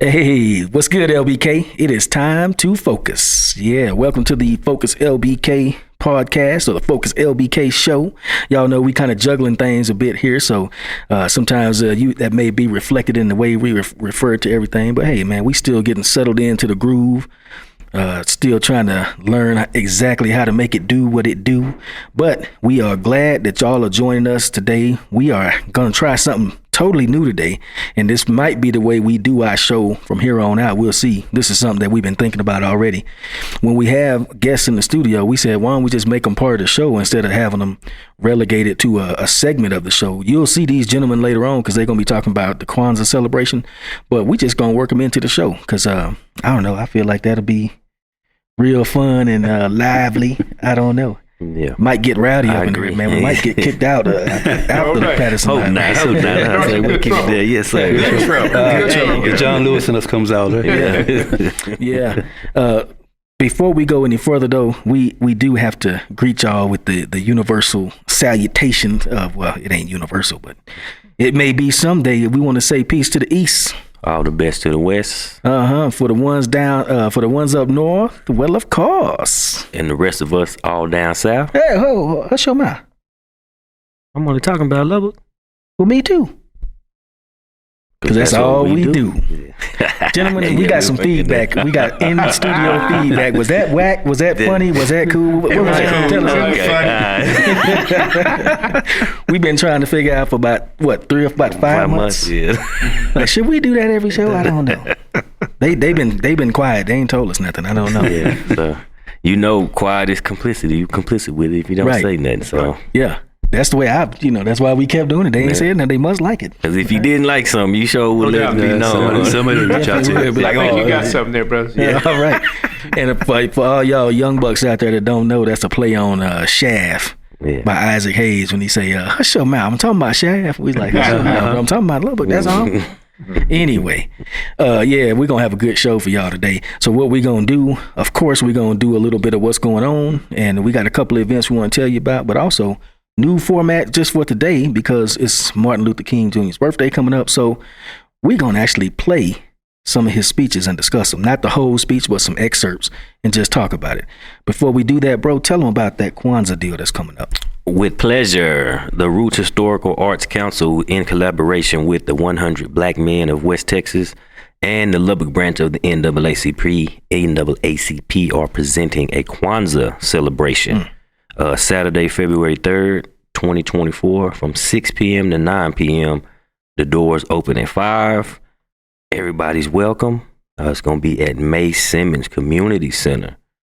Hey, what's good, LBK? It is time to focus. Yeah, welcome to the FocusLBK podcast or the FocusLBK show. Y'all know we kind of juggling things a bit here, so sometimes that may be reflected in the way we refer to everything. But hey, man, we still getting settled into the groove. Still trying to learn exactly how to make it do what it do. But we are glad that y'all are joining us today. We are going to try something totally new today, and this might be the way we do our show from here on out. We'll see. This is something that we've been thinking about already. When we have guests in the studio, we said, why don't we just make them part of the show instead of having them relegated to a segment of the show? You'll see these gentlemen later on because they're going to be talking about the Kwanzaa Celebration, but we just going to work them into the show because I don't know. I feel like that'll be real fun and lively. I don't know. Yeah, might get rowdy up in there, man. We might get kicked out after the Patterson. Hope not. We'll kick it there. Yes, sir. If John Lewis and us comes out, right? Yeah. Before we go any further, though, we do have to greet y'all with the universal salutation of, well, it ain't universal, but it may be someday. We want to say peace to the East. All the best to the West. For the ones down, for the ones up north, well, of course. And the rest of us all down south. Hey, hush your mouth. I'm only talking about Lubbock. Well, me too. Because that's all we do. Yeah. Gentlemen, we got some feedback. We got in-studio feedback. Was that whack? Was that funny? Was that cool? What was that? Tell us. We've been trying to figure out for about, what, 5 months? Yeah. Like, should we do that every show? I don't know. They've been quiet. They ain't told us nothing. I don't know. Yeah. So, quiet is complicity. You're complicit with it if you don't say nothing. So yeah. That's the way that's why we kept doing it. They ain't saying that. They must like it. Because if you didn't like something, you sure would let me know. Somebody reach out to you. I think you got something there, brother. Yeah. All right. And for all y'all young bucks out there that don't know, that's a play on Shaft by Isaac Hayes when he say, hush your mouth. I'm talking about Shaft. We like, hush your mouth. I'm talking about Lubbock. That's all. Anyway, we're going to have a good show for y'all today. So what we're going to do, of course, we're going to do a little bit of what's going on. And we got a couple of events we want to tell you about, but also new format just for today because it's Martin Luther King Jr.'s birthday coming up. So we're going to actually play some of his speeches and discuss them. Not the whole speech, but some excerpts and just talk about it. Before we do that, bro, tell them about that Kwanzaa deal that's coming up. With pleasure, the Roots Historical Arts Council, in collaboration with the 100 Black Men of West Texas and the Lubbock branch of the NAACP, are presenting a Kwanzaa celebration. Saturday, February 3rd, 2024, from 6 p.m. to 9 p.m. The doors open at 5. Everybody's welcome. It's going to be at Mae Simmons Community Center.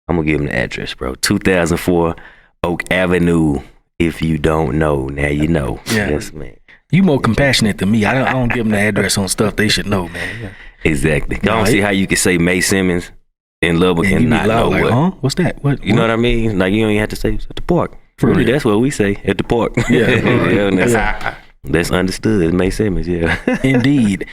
I'm going to give them the address, bro. 2004 Oak Avenue. If you don't know, now you know. Yeah. Yes, man. You more compassionate than me. I don't give them the address on stuff they should know, man. Yeah. Exactly. I don't see how you can say Mae Simmons in Lubbock and not know like, what. Huh? What's that? What? You know what I mean? Like, you don't even have to say it's at the park. Really, that's what we say, at the park. Yeah. That's understood. It's Mae Simmons, yeah. Indeed.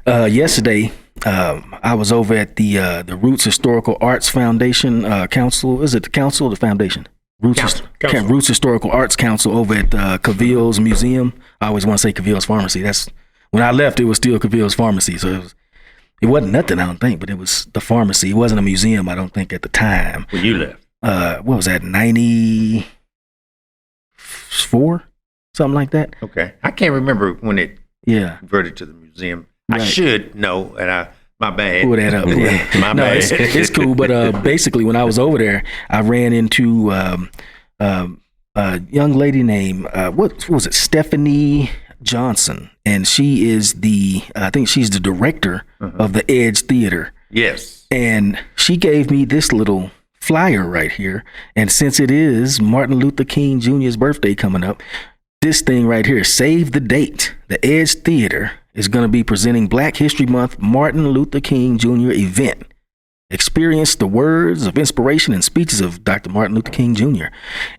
Yesterday, I was over at the Roots Historical Arts Foundation Council. Is it the council or the foundation? Roots Historical Arts Council over at Cavill's Museum. I always want to say Cavill's Pharmacy. That's when I left, it was still Cavill's Pharmacy. So it wasn't nothing, I don't think, but it was the pharmacy. It wasn't a museum, I don't think, at the time. When you left? What was that, 94? Something like that? Okay. I can't remember when it converted to the museum. Right. I should know, and my bad. Pull that up. My bad. It's cool, but basically when I was over there, I ran into a young lady named, what was it, Stephanie Johnson, and she is I think she's the director of the Edge Theater. Yes. And she gave me this little flyer right here. And since it is Martin Luther King Jr.'s birthday coming up, this thing right here, save the date. The Edge Theater is going to be presenting Black History Month Martin Luther King Jr. event. Experience the words of inspiration and speeches of Dr. Martin Luther King Jr.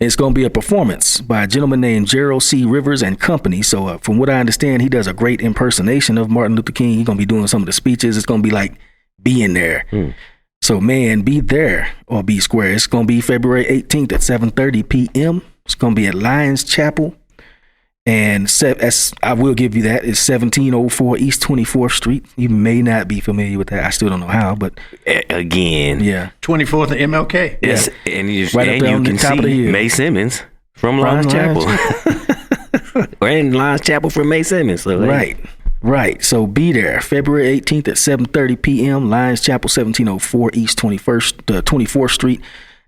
It's going to be a performance by a gentleman named Gerald C. Rivers and Company. So from what I understand, he does a great impersonation of Martin Luther King. He's going to be doing some of the speeches. It's going to be like being there. So, man, be there or be square. It's going to be February 18th at 7:30 p.m. It's going to be at Lions Chapel. And I will give you that. It's 1704 East 24th Street. You may not be familiar with that. I still don't know how, but again, yeah, 24th and MLK. Yes, and you right up there on can the top see of the hill. Mae Simmons from Lions Chapel. We're in Lions Chapel for Mae Simmons. So Right. So be there February 18th at 7:30 p.m. Lions Chapel, 1704 East 24th Street.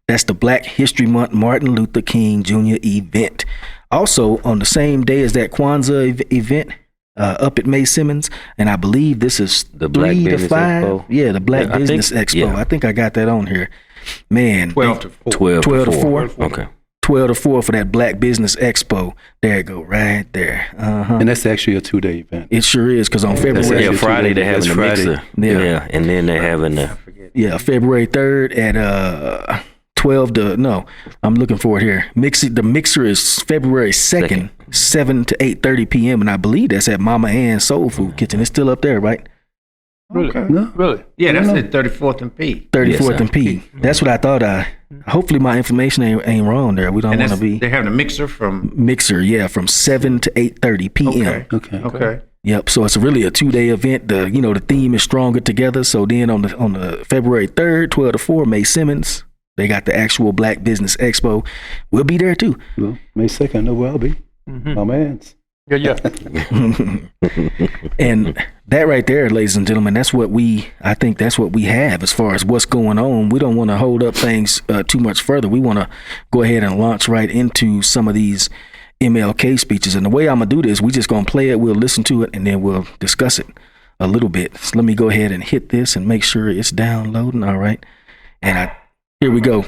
That's the Black History Month Martin Luther King Jr. event. Also, on the same day as that Kwanzaa event up at Mae Simmons, and I believe this is the Black 3 to Business 5. Expo. Yeah, the Black Business Expo. I think I got that on here. Man, 12 to 4. 12 to 4. Okay. 12 to 4 for that Black Business Expo. There you go, right there. And that's actually a 2-day event. It sure is, because on February... Friday they're having a mixer. Yeah. And then they're having February 3rd at 12 to... No, I'm looking for it here. The mixer is February 2nd, 7 to 8:30 p.m. And I believe that's at Mama Ann's Soul Food Kitchen. It's still up there, right? Really? Okay. No? Really? Yeah, that's at 34th and P. 34th and P. That's what I thought. Hopefully my information ain't wrong there. We don't want to be... They're having a mixer from... Mixer, from 7 to 8:30 p.m. Okay. Yep. So it's really a 2-day event. The theme is Stronger Together. So then on the February 3rd, 12 to 4, Mae Simmons, they got the actual Black Business Expo. We'll be there too. Well, May 2nd, I know where I'll be. My man's. Yeah. And that right there, ladies and gentlemen, I think that's what we have as far as what's going on. We don't want to hold up things too much further. We want to go ahead and launch right into some of these MLK speeches. And the way I'm going to do this, we just going to play it. We'll listen to it and then we'll discuss it a little bit. So let me go ahead and hit this and make sure it's downloading. All right. And here we go.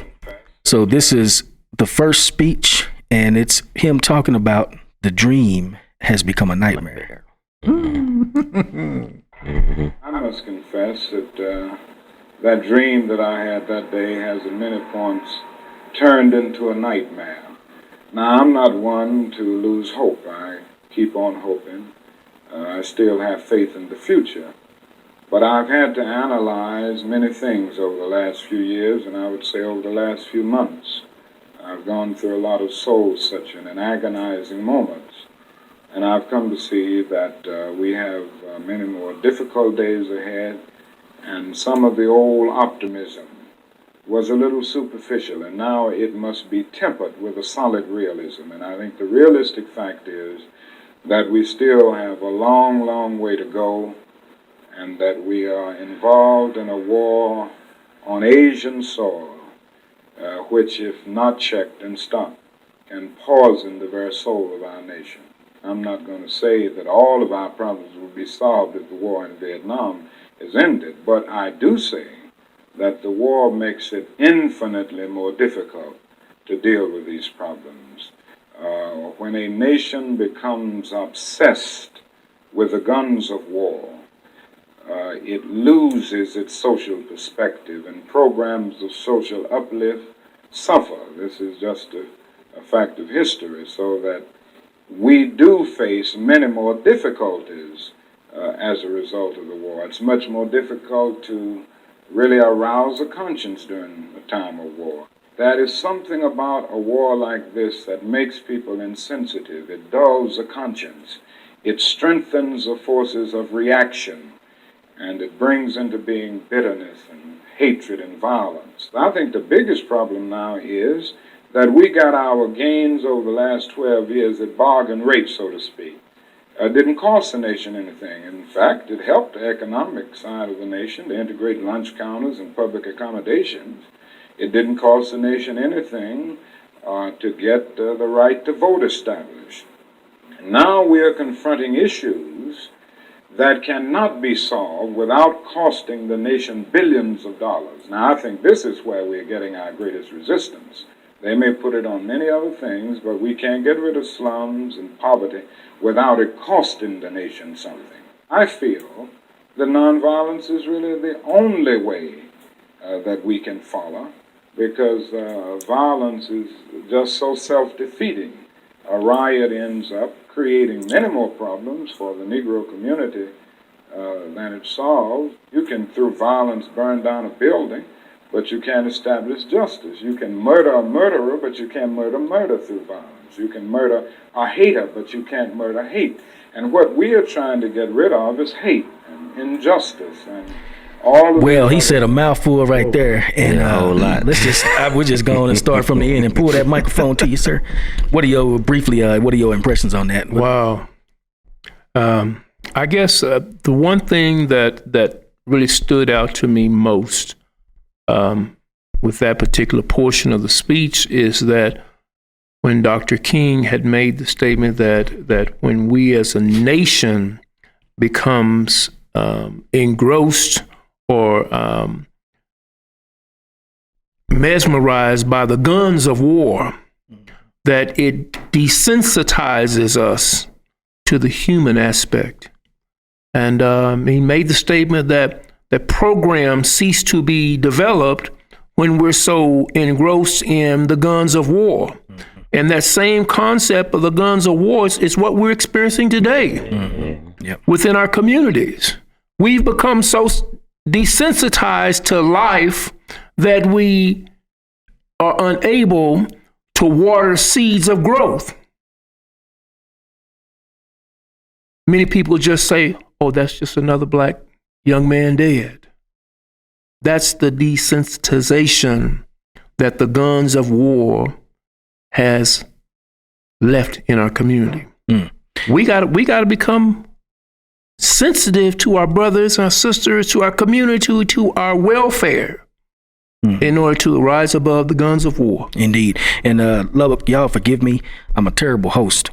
So this is the first speech, and it's him talking about the dream has become a nightmare. I must confess that that dream that I had that day has at many points turned into a nightmare. Now, I'm not one to lose hope. I keep on hoping. I still have faith in the future. But I've had to analyze many things over the last few years, and I would say over the last few months. I've gone through a lot of soul-searching and agonizing moments. And I've come to see that we have many more difficult days ahead, and some of the old optimism was a little superficial, and now it must be tempered with a solid realism. And I think the realistic fact is that we still have a long, long way to go, and that we are involved in a war on Asian soil, which, if not checked and stopped, can poison the very soul of our nation. I'm not going to say that all of our problems will be solved if the war in Vietnam is ended, but I do say that the war makes it infinitely more difficult to deal with these problems. When a nation becomes obsessed with the guns of war, it loses its social perspective, and programs of social uplift suffer. This is just a fact of history, so that we do face many more difficulties as a result of the war. It's much more difficult to really arouse a conscience during a time of war. There is something about a war like this that makes people insensitive. It dulls the conscience. It strengthens the forces of reaction, and it brings into being bitterness and hatred and violence. I think the biggest problem now is that we got our gains over the last 12 years at bargain rate, so to speak. It didn't cost the nation anything. In fact, it helped the economic side of the nation to integrate lunch counters and public accommodations. It didn't cost the nation anything to get the right to vote established. Now we are confronting issues that cannot be solved without costing the nation billions of dollars. Now, I think this is where we're getting our greatest resistance. They may put it on many other things, but we can't get rid of slums and poverty without it costing the nation something. I feel that nonviolence is really the only way that we can follow, because violence is just so self-defeating. A riot ends up creating many more problems for the Negro community than it solves. You can, through violence, burn down a building, but you can't establish justice. You can murder a murderer, but you can't murder through violence. You can murder a hater, but you can't murder hate. And what we are trying to get rid of is hate and injustice and all of Well, he said a mouthful right there, and a whole lot. We're just going to start from the end and pull that microphone to you, sir. What are your impressions on that? Wow. I guess the one thing that really stood out to me most with that particular portion of the speech is that when Dr. King had made the statement that when we as a nation becomes engrossed or mesmerized by the guns of war, that it desensitizes us to the human aspect. And he made the statement that programs cease to be developed when we're so engrossed in the guns of war. Mm-hmm. And that same concept of the guns of war is what we're experiencing today within our communities. We've become so desensitized to life that we are unable to water seeds of growth. Many people just say, oh, that's just another black young man dead. That's the desensitization that the guns of war has left in our community. Mm. We got to become sensitive to our brothers and our sisters, to our community, to our welfare, in order to rise above the guns of war. Indeed. And Lubbock, y'all forgive me, I'm a terrible host.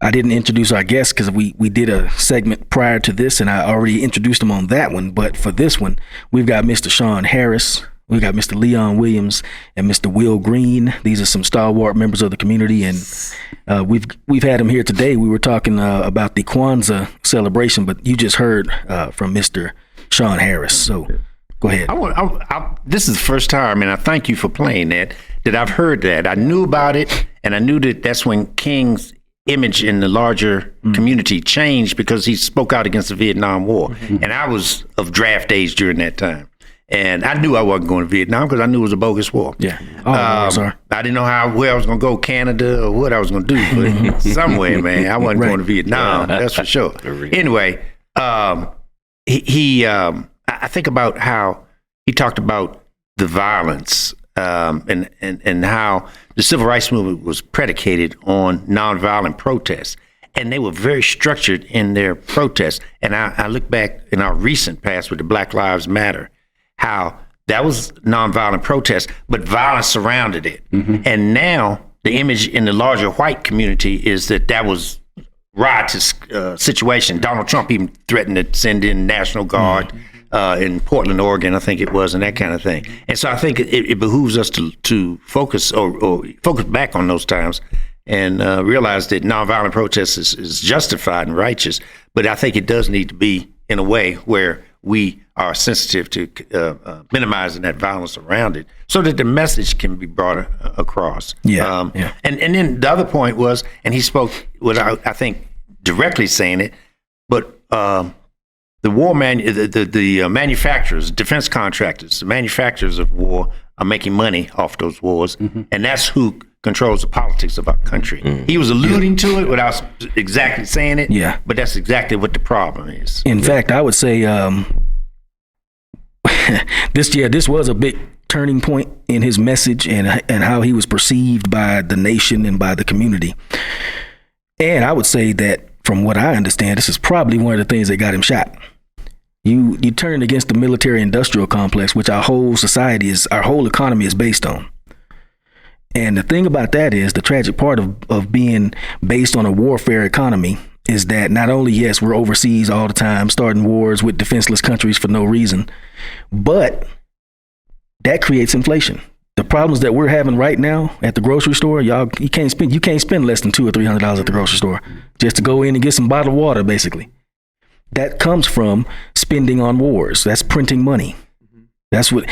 I didn't introduce our guests because we did a segment prior to this, and I already introduced them on that one. But for this one, we've got Mr. Shaun Harris, we've got Mr. Leon Williams, and Mr. Will Green. These are some stalwart members of the community, and we've had them here today. We were talking about the Kwanzaa celebration, but you just heard from Mr. Shaun Harris. So go ahead. This is the first time, and I thank you for playing that I've heard that. I knew about it, and I knew that's when King's image in the larger community changed because he spoke out against the Vietnam War. Mm-hmm. And I was of draft age during that time. And I knew I wasn't going to Vietnam because I knew it was a bogus war. Yeah. I didn't know where I was going to go, Canada, or what I was going to do. But somewhere, man, I wasn't going to Vietnam. That's for sure. Anyway, I think about how he talked about the violence and how the civil rights movement was predicated on nonviolent protests. And they were very structured in their protests. And I look back in our recent past with the Black Lives Matter, how that was nonviolent protest, but violence surrounded it. Mm-hmm. And now the image in the larger white community is that was riotous situation. Donald Trump even threatened to send in National Guard in Portland, Oregon, I think it was, and that kind of thing. And so I think it behooves us to focus or focus back on those times and realize that nonviolent protest is justified and righteous. But I think it does need to be in a way where we are sensitive to minimizing that violence around it so that the message can be brought across. And then the other point was, and he spoke without, I think, directly saying it, but the manufacturers, defense contractors, the manufacturers of war are making money off those wars, and that's who controls the politics of our country. He was alluding to it without exactly saying it, but that's exactly what the problem is. In fact, I would say this was a big turning point in his message and how he was perceived by the nation and by the community. And I would say that from what I understand, this is probably one of the things that got him shot. You turn against the military industrial complex, which our whole society our whole economy is based on. And the thing about that is the tragic part of being based on a warfare economy is that not only, yes, we're overseas all the time, starting wars with defenseless countries for no reason, but that creates inflation. The problems that we're having right now at the grocery store, you can't spend less than $200 or $300 at the grocery store just to go in and get some bottled water, basically. That comes from spending on wars. That's printing money. That's what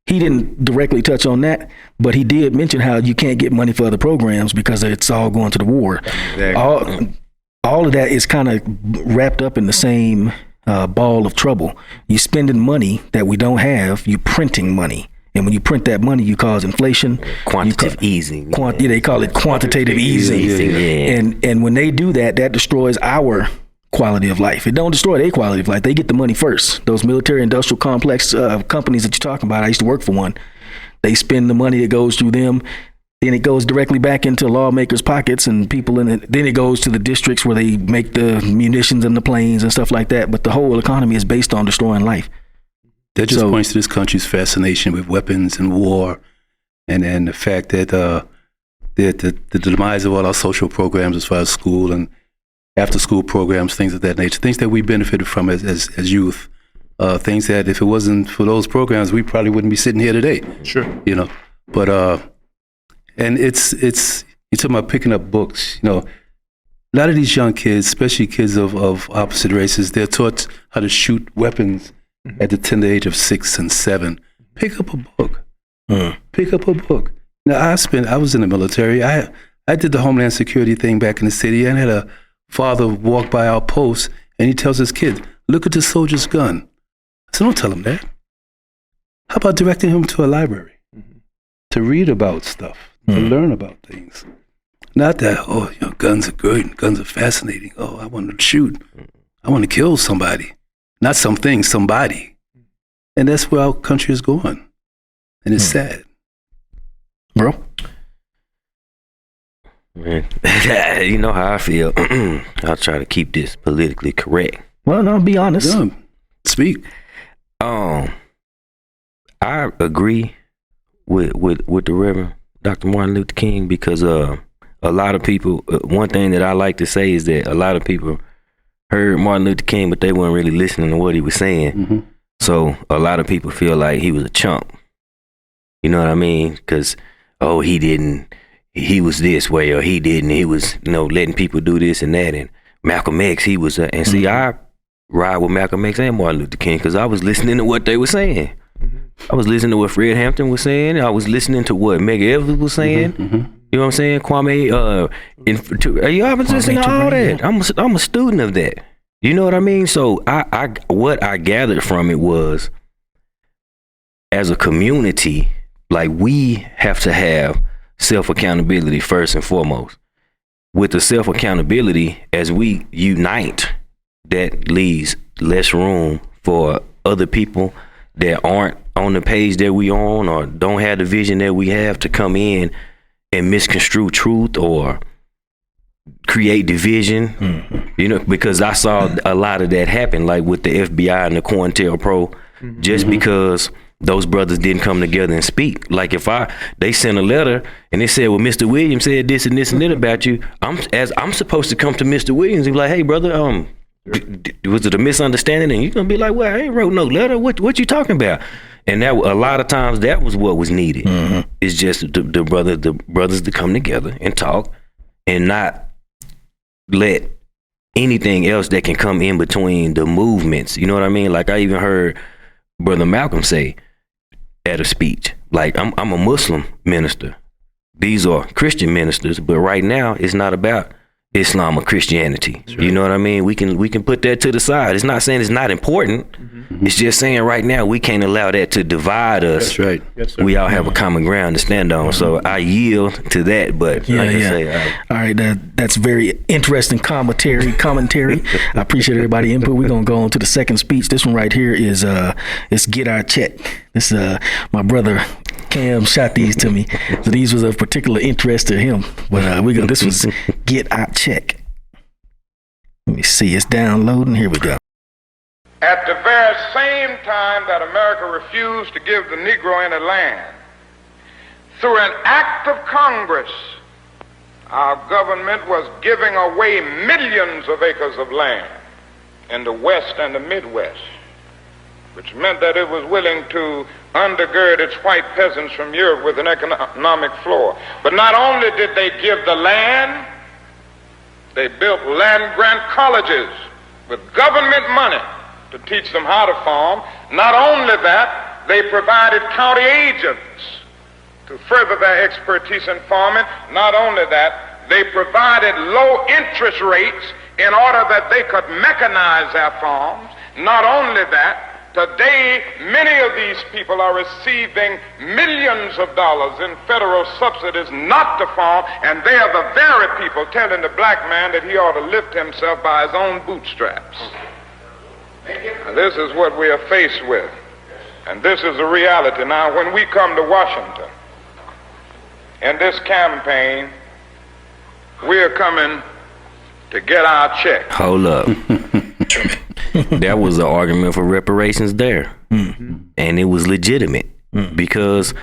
he didn't directly touch on that, but he did mention how you can't get money for other programs because it's all going to the war. Exactly. All of that is kind of wrapped up in the same ball of trouble. You spending money that we don't have, you printing money. And when you print that money, you cause inflation. Quantitative easing. They call it quantitative easing. Yeah. And when they do that, that destroys our quality of life. It don't destroy their quality of life. They get the money first. Those military industrial complex companies that you're talking about, I used to work for one. They spend the money that goes through them. Then it goes directly back into lawmakers' pockets and people in it. Then it goes to the districts where they make the munitions and the planes and stuff like that. But the whole economy is based on destroying life. That just points to this country's fascination with weapons and war, and the fact that the demise of all our social programs as far as school and after-school programs, things of that nature, things that we benefited from as youth, things that if it wasn't for those programs, we probably wouldn't be sitting here today. Sure. You know, but and it's you're talking about picking up books. You know, a lot of these young kids, especially kids of opposite races, they're taught how to shoot weapons at the tender age of 6 and 7. Pick up a book. Pick up a book. Now, I was in the military. I did the Homeland Security thing back in the city, and had a father walk by our post, and he tells his kid, "Look at the soldier's gun." I said, "Don't tell him that. How about directing him to a library to read about stuff, to learn about things? Not that, guns are good, guns are fascinating. Oh, I want to shoot. I want to kill somebody. Not something, somebody." And that's where our country is going. And it's sad. Bro? Man, you know how I feel. I'll try to keep this politically correct. Well, no, be honest. Yeah, speak. I agree with the Reverend Dr. Martin Luther King, because a lot of people, one thing that I like to say is that a lot of people heard Martin Luther King, but they weren't really listening to what he was saying. So a lot of people feel like he was a chump. You know what I mean? Because, he was this way, or he didn't. He was, letting people do this and that. And Malcolm X, he was, and see, I ride with Malcolm X and Martin Luther King because I was listening to what they were saying. I was listening to what Fred Hampton was saying. I was listening to what Medgar Evers was saying. You know what I'm saying? Kwame, I was listening to all that. I'm a student of that. You know what I mean? So what I gathered from it was, as a community, like, we have to have self-accountability first and foremost. With the self-accountability, as we unite, that leaves less room for other people that aren't on the page that we on, or don't have the vision that we have, to come in and misconstrue truth or create division. Because I saw a lot of that happen, like with the FBI and the COINTELPRO, just because those brothers didn't come together and speak. Like, if they sent a letter and they said, well, Mr. Williams said this and this and that about you, I'm supposed to come to Mr. Williams and be like, hey, brother, was it a misunderstanding? And you're gonna be like, well, I ain't wrote no letter. What you talking about? And that, a lot of times, that was what was needed. It's just the brothers to come together and talk, and not let anything else that can come in between the movements. You know what I mean? Like, I even heard Brother Malcolm say at a speech, like, I'm a Muslim minister. These are Christian ministers, but right now it's not about Islam or Christianity. Right. You know what I mean? We can put that to the side. It's not saying it's not important. It's just saying right now we can't allow that to divide us. That's right. Yes, sir. We all have a common ground to stand on. So I yield to that. But like I say, all right, that's very interesting commentary. I appreciate everybody's input. We're gonna go on to the second speech. This one right here is it's Get Our Check. This my brother Kham shot these to me, so these was of particular interest to him. But this was Get Our Check. Let me see, it's downloading. Here we go. At the very same time that America refused to give the Negro any land, through an act of Congress, our government was giving away millions of acres of land in the West and the Midwest, which meant that it was willing to undergird its white peasants from Europe with an economic floor. But not only did they give the land, they built land-grant colleges with government money to teach them how to farm. Not only that, they provided county agents to further their expertise in farming. Not only that, they provided low interest rates in order that they could mechanize their farms. Not only that, Today, many of these people are receiving millions of dollars in federal subsidies not to farm, and they are the very people telling the black man that he ought to lift himself by his own bootstraps. And this is what we are faced with, and this is the reality. Now, when we come to Washington, in this campaign, we are coming to get our check. Hold up. That was an argument for reparations there. And it was legitimate because,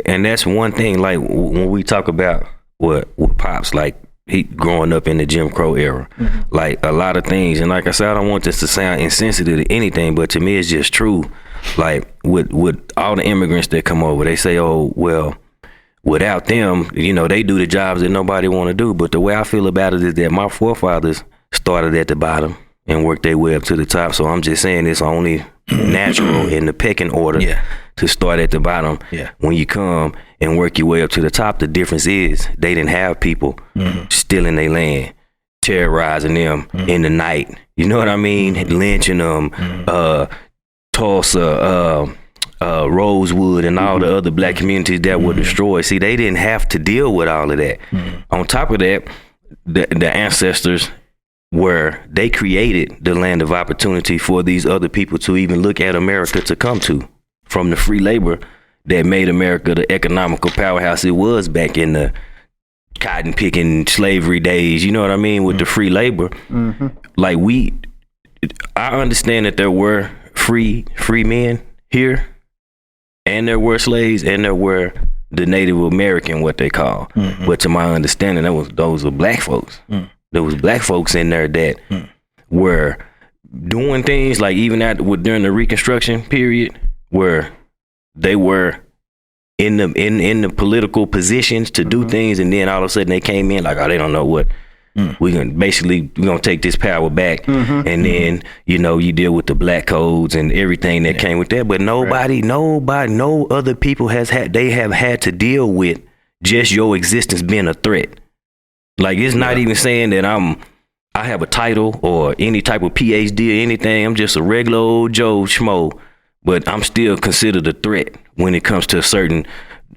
and that's one thing, like when we talk about what Pops, like he growing up in the Jim Crow era, like a lot of things. And like I said, I don't want this to sound insensitive to anything, but to me, it's just true. Like with all the immigrants that come over, they say, oh, well, without them, you know, they do the jobs that nobody want to do. But the way I feel about it is that my forefathers started at the bottom and worked their way up to the top. So I'm just saying it's only natural in the pecking order to start at the bottom. When you come and work your way up to the top, the difference is they didn't have people stealing their land, terrorizing them in the night. You know what I mean? Lynching them, Tulsa, Rosewood, and all the other black communities that were destroyed. See, they didn't have to deal with all of that. On top of that, the ancestors they created the land of opportunity for these other people to even look at America to come to, from the free labor that made America the economical powerhouse it was back in the cotton picking slavery days. You know what I mean? With the free labor, like I understand that there were free men here, and there were slaves, and there were the Native American, what they call. But to my understanding, those were black folks. There was black folks in there that were doing things like even during the Reconstruction period, where they were in the political positions to do things, and then all of a sudden they came in like, oh, they don't know what. We're gonna take this power back, and then you deal with the black codes and everything that came with that. But no other people have had to deal with just your existence being a threat. Like, it's not even saying that I have a title or any type of PhD or anything. I'm just a regular old Joe Schmo, but I'm still considered a threat when it comes to a certain.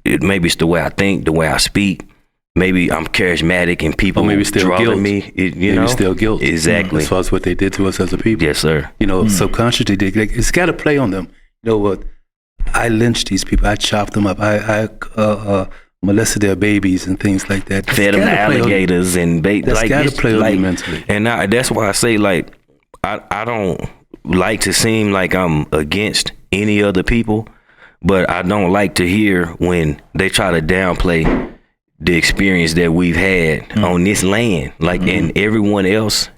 Maybe it's the way I think, the way I speak. Maybe I'm charismatic and people maybe still draw guilt. Me. Maybe still guilt. Exactly. As far as what they did to us as a people. Yes, sir. Subconsciously, it's got to play on them. You know what? I lynched these people. I chopped them up. I molested their babies and things like that. Fed them to alligators and bait. That's got to play on you mentally. And that's why I say, like, I don't like to seem like I'm against any other people, but I don't like to hear when they try to downplay the experience that we've had on this land, like, and everyone else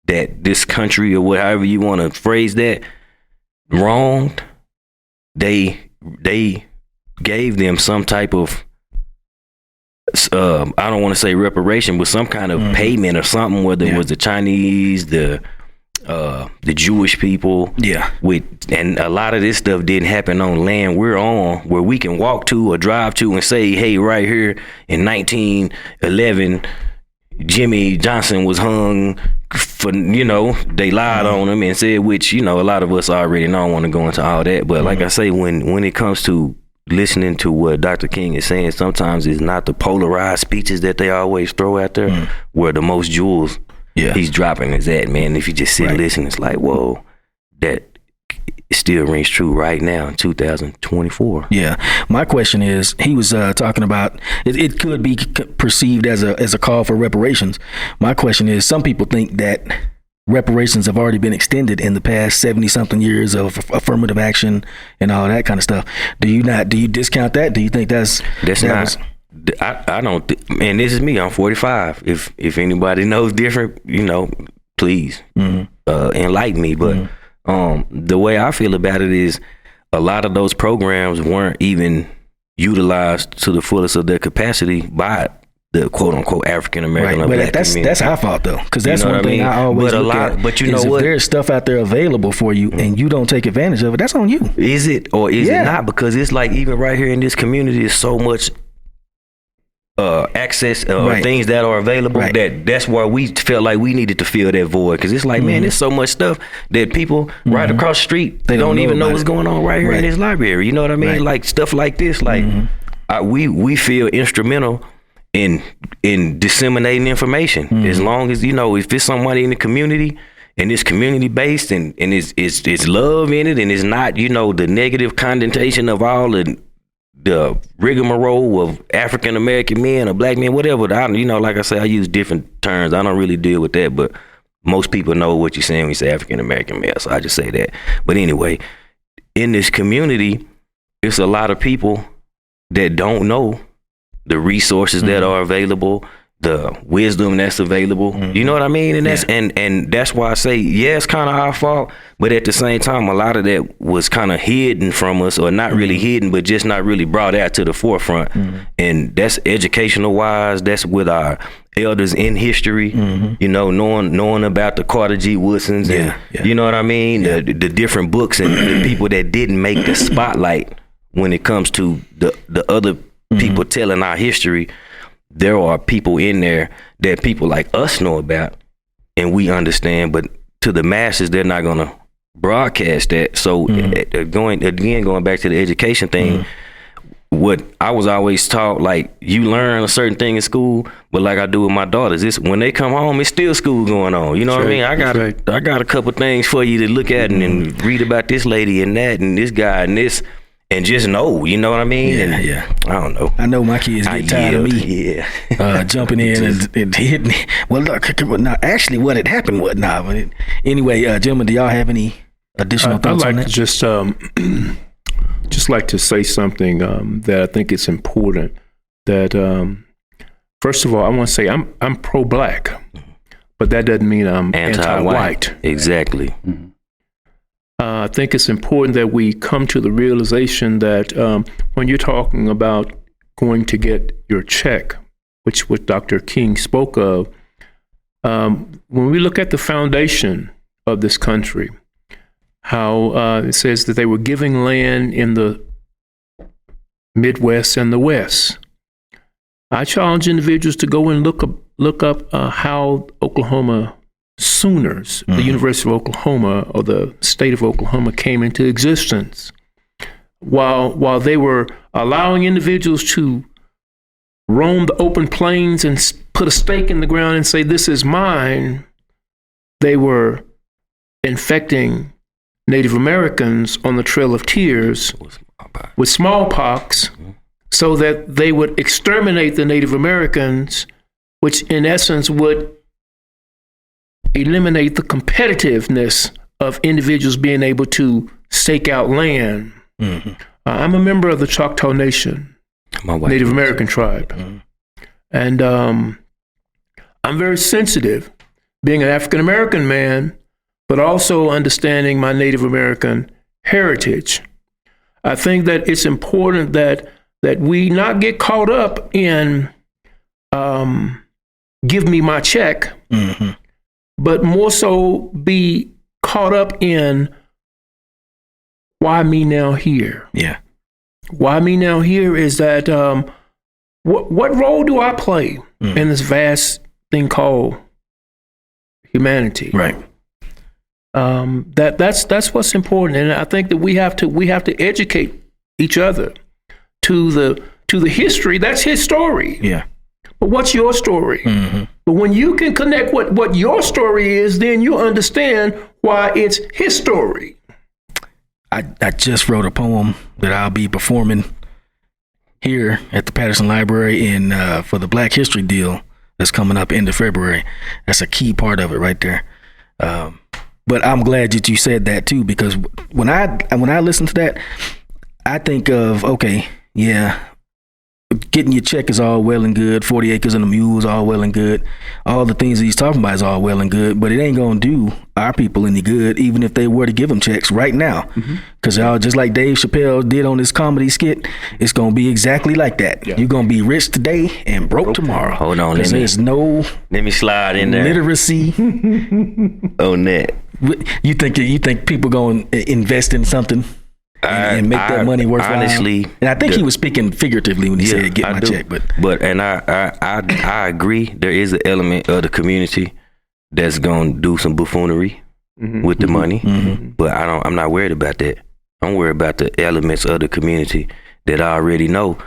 that this country or however you want to phrase that wronged. They gave them some type of I don't want to say reparation, but some kind of payment or something, whether it was the Chinese, the Jewish people. And a lot of this stuff didn't happen on land we're on, where we can walk to or drive to and say, hey, right here in 1911, Jimmy Johnson was hung for, they lied on him and said, which, a lot of us already know. I don't want to go into all that. But like I say, when it comes to listening to what Dr. King is saying, sometimes it's not the polarized speeches that they always throw out there where the most jewels he's dropping is at, man. If you just sit and listen, it's like, whoa, that still rings true right now in 2024. My question is, he was talking about it could be perceived as a call for reparations. My question is, some people think that reparations have already been extended in the past 70-something years of affirmative action and all that kind of stuff. Do you discount that? Do you think that's not? I don't. And this is me. I'm 45. If anybody knows different, please enlighten me. But the way I feel about it is, a lot of those programs weren't even utilized to the fullest of their capacity by the quote unquote African American or black community. That's our fault though, because that's one thing I always look at. But you know what? If there's stuff out there available for you and you don't take advantage of it, that's on you. Is it or is it not? Because it's like, even right here in this community, is so much access things that are available, that's why we felt like we needed to fill that void, because it's like, man, there's so much stuff that people right across the street, they don't even know what's going on right here in this library. You know what I mean? Like stuff like this, like we feel instrumental in disseminating information, as long as, you know, if it's somebody in the community and it's community based and it's love in it, and it's not, you know, the negative connotation of all the rigmarole of African American men or black men, whatever. You know, like I say, I use different terms. I don't really deal with that, but most people know what you're saying when you say African American male, so I just say that. But anyway, in this community, it's a lot of people that don't know the resources that are available, the wisdom that's available. You know what I mean? And that's and that's why I say, yeah, it's kind of our fault, but at the same time, a lot of that was kind of hidden from us, or not really hidden, but just not really brought out to the forefront. And that's educational wise. That's with our elders in history. You know, knowing about the Carter G. Woodsons, and you know what I mean, the different books and the people that didn't make the spotlight when it comes to the other people telling our history. There are people in there that people like us know about and we understand, but to the masses, they're not going to broadcast that. So going back to the education thing, what I was always taught, like, you learn a certain thing in school, but like I do with my daughters, it's when they come home, it's still school going on. You know what I mean? I got a couple things for you to look at and read about this lady and that and this guy and this. And just know, you know what I mean? I don't know. I know my kids get tired of me jumping in and hitting me. Well, look, now, actually what had happened was, but anyway, gentlemen, do y'all have any additional thoughts on that? I'd like to just like to say something that I think it's important. That first of all, I want to say I'm pro-black, but that doesn't mean I'm anti-white. Exactly. I think it's important that we come to the realization that when you're talking about going to get your check, which what Dr. King spoke of, when we look at the foundation of this country, how it says that they were giving land in the Midwest and the West. I challenge individuals to go and look up how Oklahoma Sooners, the University of Oklahoma or the state of Oklahoma, came into existence. While they were allowing individuals to roam the open plains and put a stake in the ground and say, this is mine, they were infecting Native Americans on the Trail of Tears with smallpox so that they would exterminate the Native Americans, which in essence would eliminate the competitiveness of individuals being able to stake out land. I'm a member of the Choctaw Nation, Native American tribe. And I'm very sensitive, being an African American man, but also understanding my Native American heritage. I think that it's important that we not get caught up in give me my check, but more so be caught up in why me now here? Yeah. Why me now here is that what role do I play in this vast thing called humanity? Right. That's what's important, and I think that we have to educate each other to the history. That's his story. Yeah. But what's your story? But when you can connect what your story is, then you understand why it's his story. I just wrote a poem that I'll be performing here at the Patterson Library for the Black History Deal that's coming up end of February. That's a key part of it right there. But I'm glad that you said that too, because when I listen to that, I think of, okay, yeah, getting your check is all well and good. 40 acres and a mule is all well and good. All the things that he's talking about is all well and good, but it ain't going to do our people any good, even if they were to give them checks right now. Because just like Dave Chappelle did on his comedy skit, it's going to be exactly like that. Yeah. You're going to be rich today and broke tomorrow. Hold on. There's no let me slide in there. Literacy on that. You think people going to invest in something? and make that money worthwhile. Honestly, and I think he was speaking figuratively when he said get my check. But I agree. There is an element of the community that's gonna do some buffoonery with the money. But I'm not worried about that. I'm worried about the elements of the community that I already know.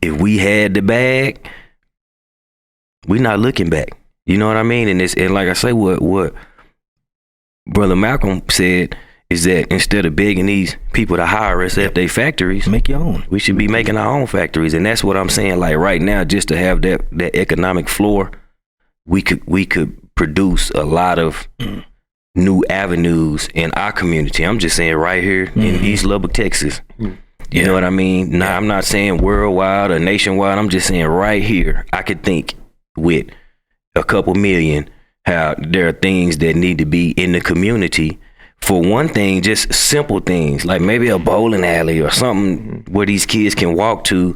If we had the bag, we're not looking back. You know what I mean? And like I say, what Brother Malcolm said is that instead of begging these people to hire us at their factories, make your own. We should be making our own factories. And that's what I'm saying. Like right now, just to have that economic floor, we could produce a lot of new avenues in our community. I'm just saying right here in East Lubbock, Texas. You know what I mean? Now, I'm not saying worldwide or nationwide. I'm just saying right here, I could think with a couple million how there are things that need to be in the community. For one thing, just simple things like maybe a bowling alley or something where these kids can walk to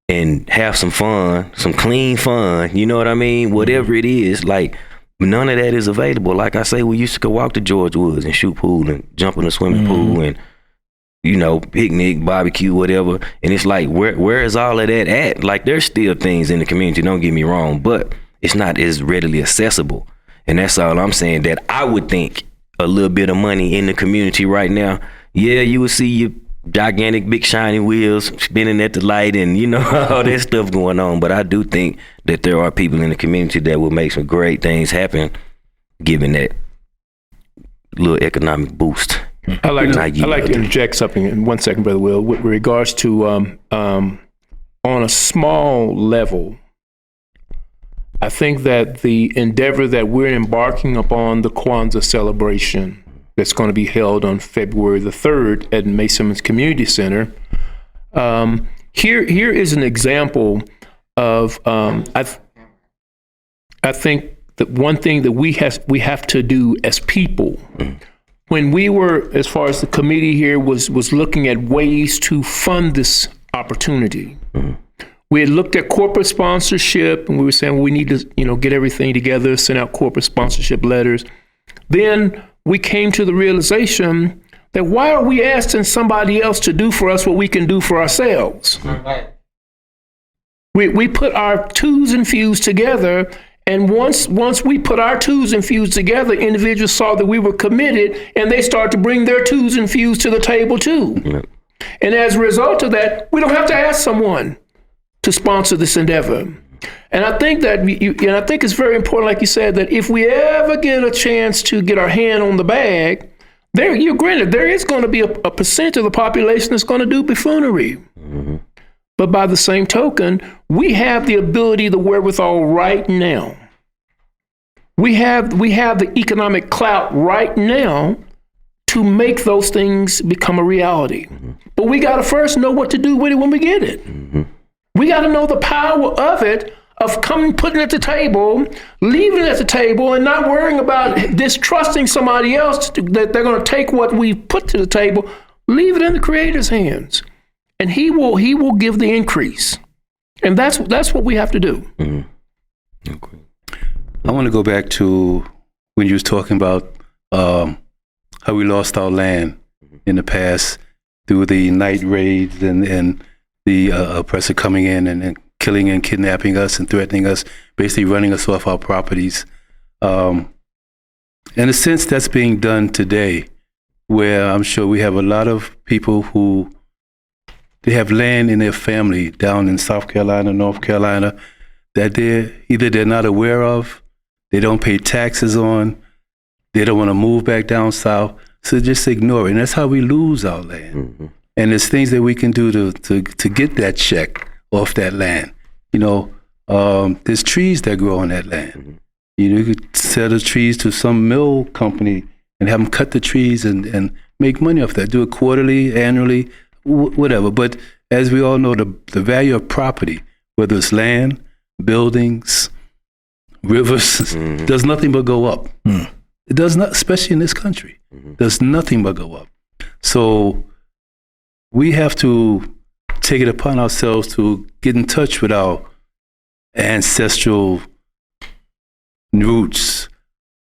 and have some fun, some clean fun. You know what I mean? Whatever it is, like none of that is available. Like I say, we used to go walk to George Woods and shoot pool and jump in the swimming pool and, you know, picnic, barbecue, whatever. And it's like, where is all of that at? Like there's still things in the community, don't get me wrong, but it's not as readily accessible. And that's all I'm saying, that I would think a little bit of money in the community right now, yeah, you would see your gigantic big shiny wheels spinning at the light and, you know, all that stuff going on. But I do think that there are people in the community that will make some great things happen given that little economic boost. I like to interject something in 1 second, Brother Will, with regards to on a small level. I think that the endeavor that we're embarking upon, the Kwanzaa Celebration, that's going to be held on February the 3rd at Mae Simmons Community Center. Here is an example of I think that one thing that we have to do as people. When we were, as far as the committee here was looking at ways to fund this opportunity. We had looked at corporate sponsorship, and we were saying, well, we need to, get everything together, send out corporate sponsorship letters. Then we came to the realization that why are we asking somebody else to do for us what we can do for ourselves? Right. We put our twos and fews together, and once we put our twos and fews together, individuals saw that we were committed, and they started to bring their twos and fews to the table too. Right. And as a result of that, we don't have to ask someone to sponsor this endeavor. And I think that, I think it's very important, like you said, that if we ever get a chance to get our hand on the bag, you're granted, there is going to be a percent of the population that's going to do buffoonery. Mm-hmm. But by the same token, we have the ability, the wherewithal right now. We have the economic clout right now to make those things become a reality. Mm-hmm. But we got to first know what to do with it when we get it. Mm-hmm. We got to know the power of it, of coming, putting it at the table, leaving it at the table, and not worrying about distrusting somebody else that they're going to take what we put to the table. Leave it in the Creator's hands, and He will give the increase. And that's what we have to do. Mm-hmm. Okay. I want to go back to when you was talking about how we lost our land in the past through the night raids and the oppressor coming in and killing and kidnapping us and threatening us, basically running us off our properties. In a sense, that's being done today, where I'm sure we have a lot of people who they have land in their family down in South Carolina, North Carolina, that they're not aware of, they don't pay taxes on, they don't want to move back down south, so just ignore it. And that's how we lose our land. Mm-hmm. And there's things that we can do to get that check off that land. There's trees that grow on that land. Mm-hmm. You could sell the trees to some mill company and have them cut the trees and make money off that. Do it quarterly, annually, whatever. But as we all know, the value of property, whether it's land, buildings, rivers, does nothing but go up. Mm. It does not, especially in this country. Mm-hmm. Does nothing but go up. So we have to take it upon ourselves to get in touch with our ancestral roots,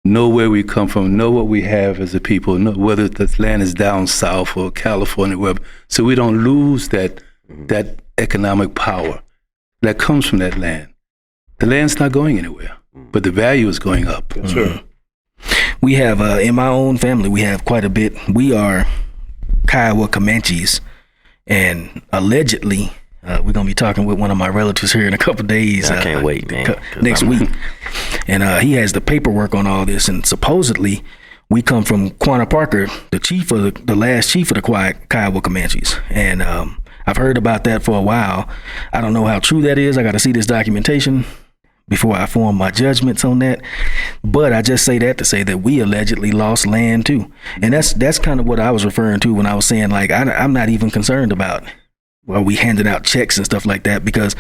know where we come from, know what we have as a people, know whether the land is down south or California, wherever, so we don't lose that economic power that comes from that land. The land's not going anywhere, but the value is going up. Sure. We have, in my own family, we have quite a bit. We are Kiowa Comanches, and allegedly, we're going to be talking with one of my relatives here in a couple of days. I can't wait, man. Next week. And he has the paperwork on all this, and supposedly we come from Quanah Parker, the last chief of the Kiowa Comanches. And I've heard about that for a while. I don't know how true that is. I got to see this documentation before I form my judgments on that. But I just say that to say that we allegedly lost land too. And that's kind of what I was referring to when I was saying, like, I'm not even concerned about, well, we handed out checks and stuff like that, because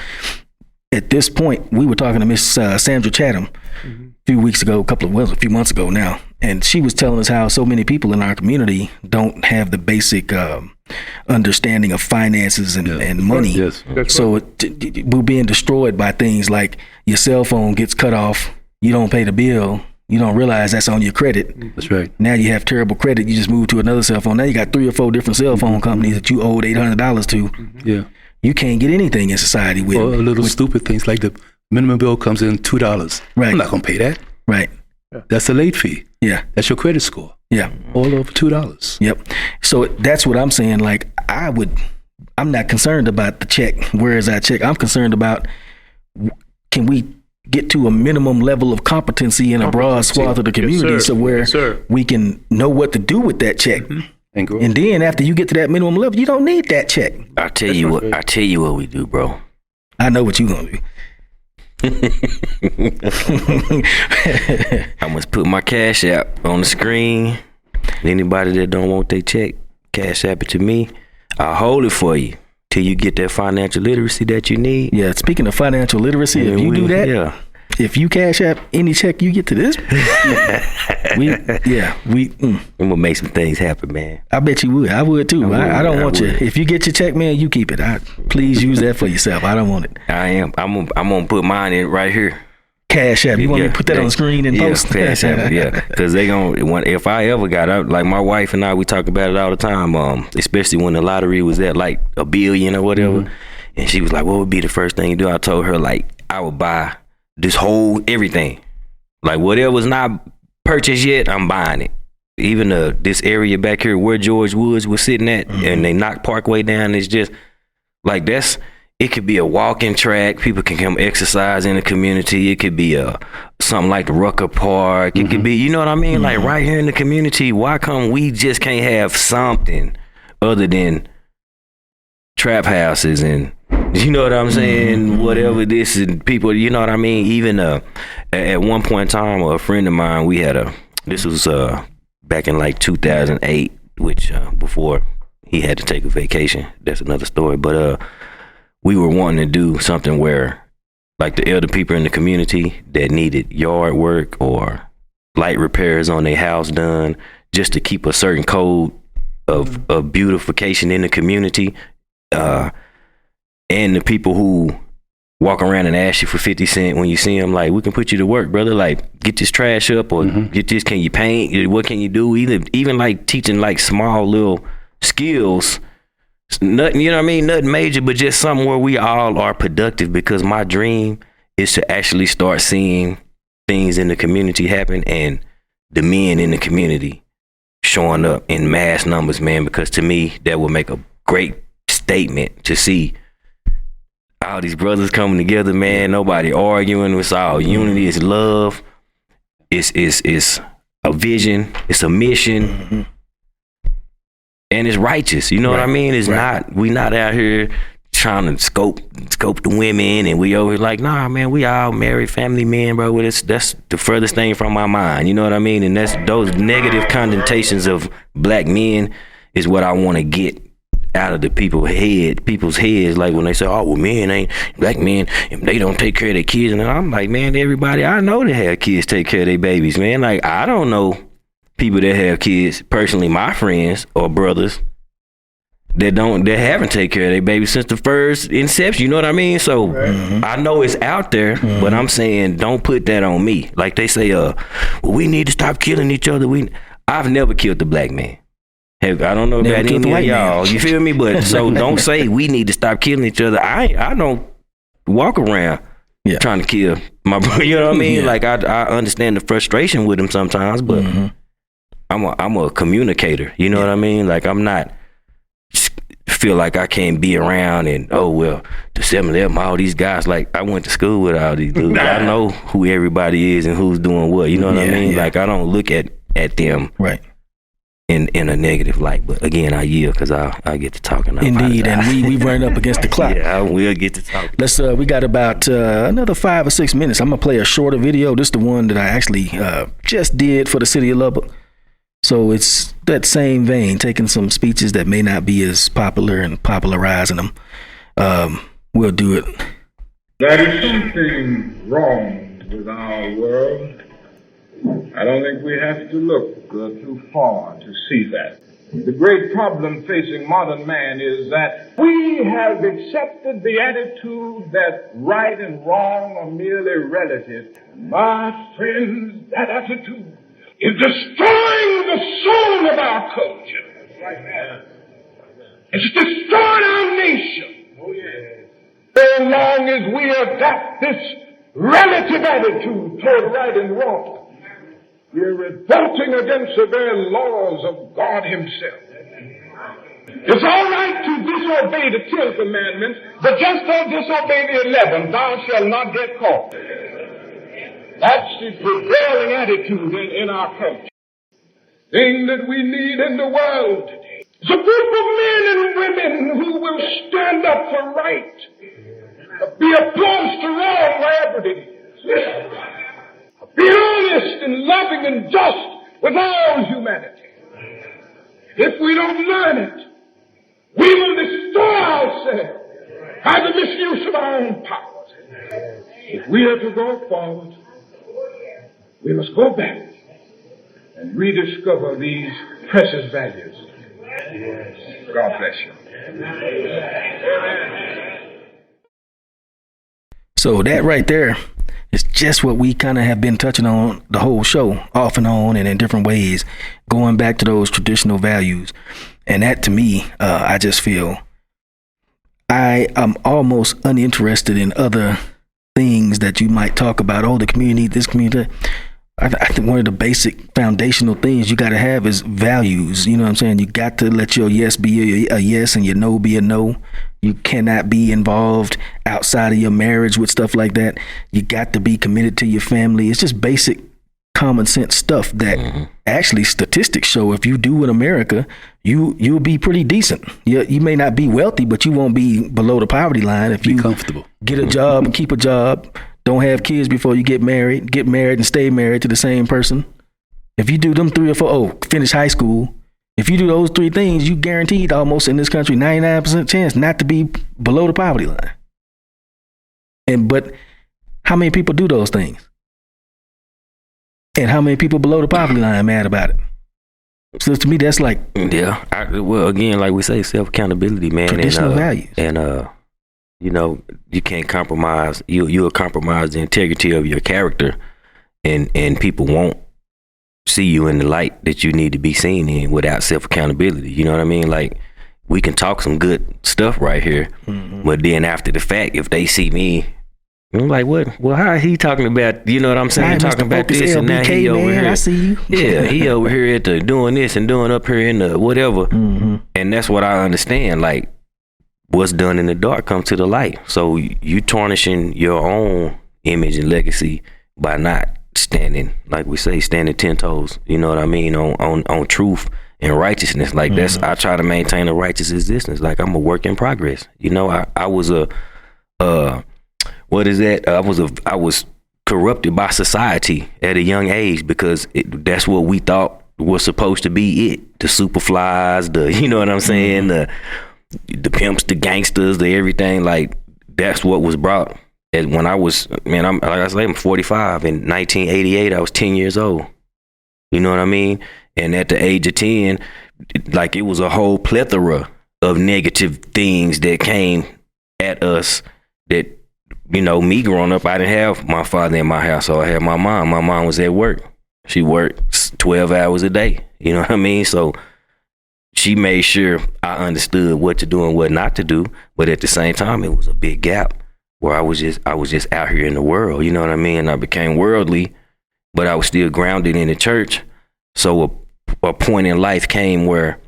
at this point, we were talking to Miss Sandra Chatham a few weeks ago, a few months ago now, and she was telling us how so many people in our community don't have the basic understanding of finances and money. Yes. So we're being destroyed by things like your cell phone gets cut off, you don't pay the bill, you don't realize that's on your credit. That's right. Now you have terrible credit, you just move to another cell phone. Now you got 3 or 4 different cell phone companies that you owed $800 to. Yeah. You can't get anything in society with. Or little stupid things like the minimum bill comes in $2. Right. I'm not going to pay that. Right. That's a late fee. Yeah. That's your credit score. Yeah. All over $2. Yep. So that's what I'm saying. Like, I'm not concerned about the check. Where is our check? I'm concerned about, can we get to a minimum level of competency in a broad swath of the community, Yes, so where we can know what to do with that check. And grow. And then after you get to that minimum level, you don't need that check. I tell you what we do, bro. I know what you're gonna do. I must put my Cash App on the screen. Anybody that don't want their check, Cash App it to me. I'll hold it for you till you get that financial literacy that you need. Yeah, speaking of financial literacy, if you do that, if you Cash App any check you get to this, I'm gonna make some things happen, man. I bet you would. I would too. I don't want you. If you get your check, man, you keep it. Please use that for yourself. I don't want it. I am. I'm gonna put mine in right here. Cash App. You want me to put that on the screen and post? Cash App, because they if I ever got out, like my wife and I, we talk about it all the time. Especially when the lottery was at like $1 billion or whatever, and she was like, "What would be the first thing you do?" I told her, like, I would buy this whole everything, like whatever's not purchased yet, I'm buying it. Even this area back here where George Woods was sitting at, and they knocked Parkway down. It's just like it could be a walking track. People can come exercise in the community. It could be something like the Rucker Park. It could be, you know what I mean? Like right here in the community, why come we just can't have something other than trap houses and, you know what I'm saying? Whatever this and people, you know what I mean? Even at one point in time, a friend of mine, this was back in like 2008, which before he had to take a vacation. That's another story. But we were wanting to do something where, like, the elder people in the community that needed yard work or light repairs on their house done, just to keep a certain code of beautification in the community. And the people who walk around and ask you for 50 cents when you see them, like, we can put you to work, brother. Like, get this trash up, or get this. Can you paint? What can you do? Even like teaching like small little skills. Nothing, you know what I mean? Nothing major, but just something where we all are productive, because my dream is to actually start seeing things in the community happen, and the men in the community showing up in mass numbers, man, because to me, that would make a great statement to see all these brothers coming together, man. Nobody arguing. It's all unity. It's love. It's a vision. It's a mission. And it's righteous, you know what I mean? It's we not out here trying to scope the women, and we always like, nah, man, we all married family men, bro. That's the furthest thing from my mind, you know what I mean? And that's those negative connotations of black men is what I want to get out of the people's heads. Like when they say, oh, well, black men, they don't take care of their kids. And I'm like, man, everybody I know that have kids take care of their babies, man. Like, I don't know people that have kids, personally, my friends or brothers, that haven't taken care of their baby since the first inception. You know what I mean? So I know it's out there, but I'm saying don't put that on me. Like they say, well, we need to stop killing each other. I've never killed a black man. I don't know about any of y'all. You feel me? But so don't say we need to stop killing each other. I don't walk around trying to kill my brother. You know what I mean? Yeah. Like I understand the frustration with him sometimes, but I'm a communicator. You know what I mean? Like I'm not feel like I can't be around and the 7-Eleven, all these guys. Like I went to school with all these dudes. I know who everybody is and who's doing what. You know what I mean? Yeah. Like I don't look at them in a negative light. But again, I yield because I get to talking. Indeed, and we run up against the clock. Yeah, I will get to talk. Let's. We got about another 5 or 6 minutes. I'm gonna play a shorter video. This is the one that I actually just did for the city of Lubbock. So it's that same vein, taking some speeches that may not be as popular and popularizing them. We'll do it. There is something wrong with our world. I don't think we have to look too far to see that. The great problem facing modern man is that we have accepted the attitude that right and wrong are merely relative. My friends, that attitude is destroying the soul of our culture. It's destroying our nation. So long as we adopt this relative attitude toward right and wrong, we're revolting against the very laws of God himself. It's all right to disobey the 10 commandments, but just don't disobey the 11. Thou shalt not get caught. That's the prevailing attitude in our culture. Thing that we need in the world today is a group of men and women who will stand up for right, be opposed to wrong wherever it is, be honest and loving and just with all humanity. If we don't learn it, we will destroy ourselves by the misuse of our own powers. If we are to go forward, we must go back and rediscover these precious values. God bless you. So that right there is just what we kind of have been touching on the whole show, off and on and in different ways, going back to those traditional values. And that to me, I just feel I am almost uninterested in other things that you might talk about. Oh, the community, this community. I think one of the basic foundational things you got to have is values. You know what I'm saying? You got to let your yes be a yes and your no be a no. You cannot be involved outside of your marriage with stuff like that. You got to be committed to your family. It's just basic common sense stuff that actually statistics show if you do in America, you'll be pretty decent. You may not be wealthy, but you won't be below the poverty line if you comfortable. Get a job and keep a job. Don't have kids before you get married and stay married to the same person. If you do them 3 or 4, finish high school. If you do those 3 things, you guaranteed almost in this country 99% chance not to be below the poverty line. But how many people do those things? And how many people below the poverty line mad about it? So to me, that's like well, again, like we say, self accountability, man, traditional values, and you know, you can't compromise. You'll compromise the integrity of your character, and people won't see you in the light that you need to be seen in without self accountability. You know what I mean? Like we can talk some good stuff right here, but then after the fact, if they see me, I'm like, what? Well, how he talking about? You know what I'm saying? Talking about this, and now he over here. I see you. Yeah, he over here at the doing this and doing up here in the whatever, and that's what I understand. Like. What's done in the dark comes to the light. So you tarnishing your own image and legacy by not standing, like we say, standing 10 toes. You know what I mean? On truth and righteousness. Like that's, I try to maintain a righteous existence. Like I'm a work in progress. You know, I was what is that? I was corrupted by society at a young age because that's what we thought was supposed to be it. The superflies, you know what I'm saying? The pimps, the gangsters, the everything, like that's what was brought. And when I was, I'm 45. In 1988, I was 10 years old. You know what I mean? And at the age of 10, like it was a whole plethora of negative things that came at us. That, you know, me growing up, I didn't have my father in my house. So I had my mom. My mom was at work. She worked 12 hours a day. You know what I mean? So she made sure I understood what to do and what not to do. But at the same time, it was a big gap where I was just out here in the world. You know what I mean? I became worldly, but I was still grounded in the church. So a point in life came where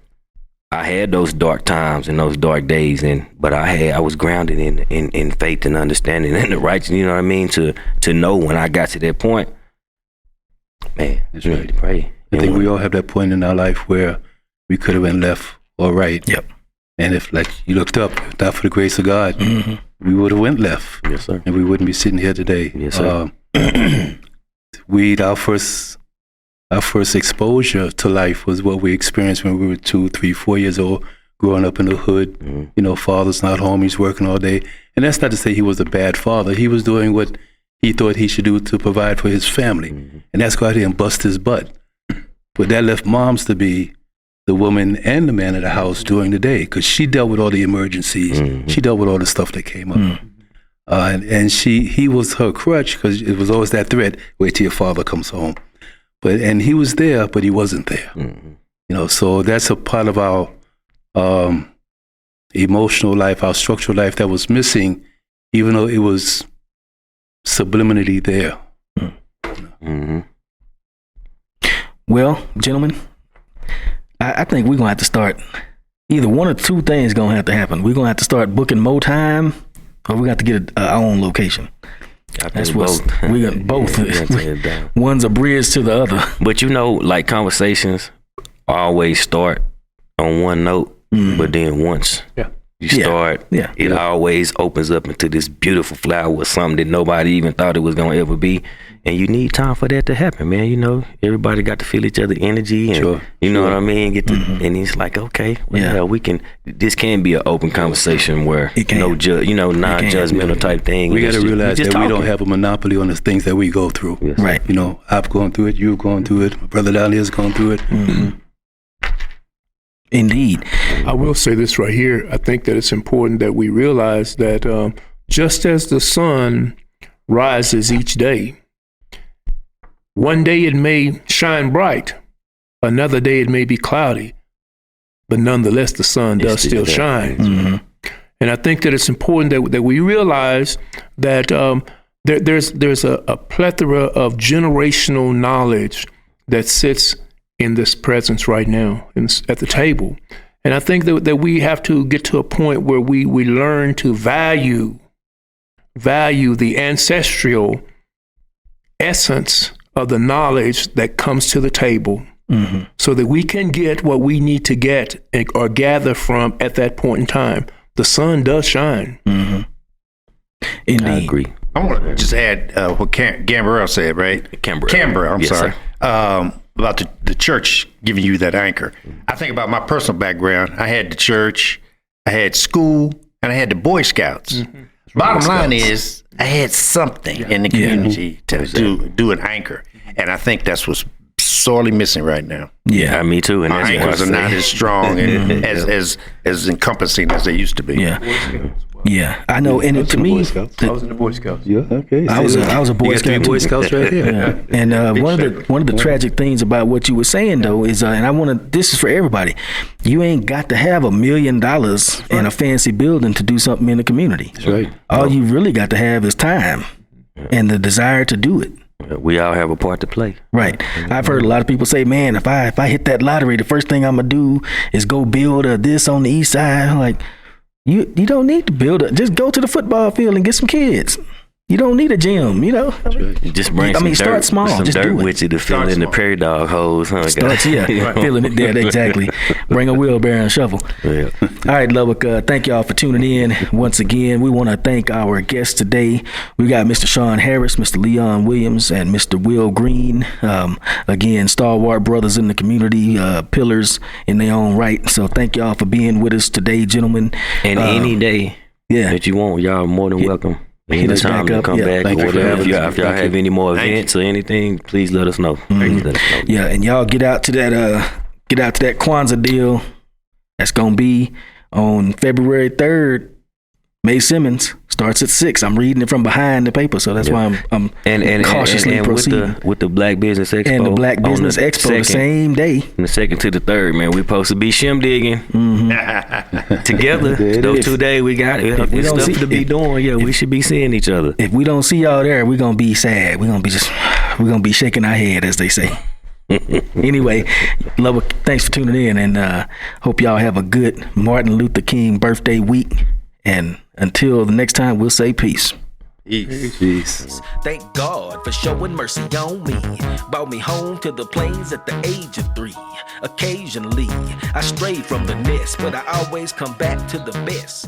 I had those dark times and those dark days, but I was grounded in faith and understanding and the righteous. You know what I mean? To know when I got to that point, man, That's you right. need to pray. I think we all have that point in our life where we could have been left or right. Yep. And if, like, you looked up, if not for the grace of God, we would have went left. Yes, sir. And we wouldn't be sitting here today. Yes, sir. Our first exposure to life was what we experienced when we were 2, 3, 4 years old, growing up in the hood. You know, father's not home, he's working all day. And that's not to say he was a bad father. He was doing what he thought he should do to provide for his family. And that's go out here and bust his butt. But that left moms to be the woman and the man of the house during the day, because she dealt with all the emergencies. She dealt with all the stuff that came up. And he was her crutch, because it was always that threat, wait till your father comes home. And he was there, but he wasn't there. You know, so that's a part of our emotional life, our structural life that was missing, even though it was subliminally there. Well, gentlemen, I think we're going to have to start, either one or two things going to have to happen. We're going to have to start booking more time, or we're going to have to get our own location. That's what we're going to both. One's a bridge to the other. But you know, like, conversations always start on one note, but then once you start, it always opens up into this beautiful flower with something that nobody even thought it was going to ever be. And you need time for that to happen, man. You know, everybody got to feel each other's energy, and you know what I mean. And it's like, okay, we can. This can be an open conversation where no non-judgmental type thing. We got to realize that we don't have a monopoly on the things that we go through. Yes. Right. You know, I've gone through it. You've gone through it. My brother down here's gone through it. Indeed. I will say this right here. I think that it's important that we realize that just as the sun rises each day, one day it may shine bright, another day it may be cloudy, but nonetheless the sun does still shine. And I think that it's important that we realize that there's a plethora of generational knowledge that sits in this presence right now at the table. And I think that we have to get to a point where we learn to value the ancestral essence of the knowledge that comes to the table, so that we can get what we need to get or gather from at that point in time. The sun does shine. Indeed. I agree. I want to just add what Gambrell said, right? Canberra, I'm sorry. About the church giving you that anchor. I think about my personal background. I had the church, I had school, and I had the Boy Scouts. Bottom line is, I had something in the community to do an anchor. And I think that's what's sorely missing right now. Yeah, me too. And our anchors are not as strong and as encompassing as they used to be. Yeah, I know. And to me, I was in the Boy Scouts. Yeah, okay. I was a Boy Scout. 3 Boy Scouts right here. And one of the tragic things about what you were saying though is, and this is for everybody. You ain't got to have $1 million in a fancy building to do something in the community. That's right. All you really got to have is time and the desire to do it. We all have a part to play. Right. I've heard a lot of people say, man, if I hit that lottery, the first thing I'm gonna do is go build this on the east side. I'm like, you don't need to build it. Just go to the football field and get some kids. You don't need a gym, you know. You just bring some start dirt, small. some Just dirt do it. with you to fill in the prairie dog holes. Huh, Feeling it there, exactly. Bring a wheelbarrow and shovel. Yeah. All right, Lubbock, thank y'all for tuning in. Once again, we want to thank our guests today. We got Mr. Shaun Harris, Mr. Leon Williams, and Mr. Will Green. Again, stalwart brothers in the community, pillars in their own right. So thank y'all for being with us today, gentlemen. And any day that you want, y'all are more than welcome. Anytime to come back or whatever. If y'all have any more events or anything, please let us know. Yeah, and y'all get out to that Kwanzaa deal. That's gonna be On February 3rd, Mae Simmons starts at 6. I'm reading it from behind the paper, so that's why I'm cautiously proceeding. With the Black Business Expo. And the Black Business Expo the same day. From the 2nd to the 3rd, man, we're supposed to be shindigging together. Those 2 days we got it. We don't stuff to be doing. Yeah, we should be seeing each other. If we don't see y'all there, we're gonna be sad. We're gonna be shaking our head, as they say. Anyway, thanks for tuning in, and hope y'all have a good Martin Luther King birthday week. And until the next time, we'll say peace. Peace. Thank God for showing mercy on me. Brought me home to the plains at the age of 3. Occasionally, I strayed from the nest, but I always come back to the best.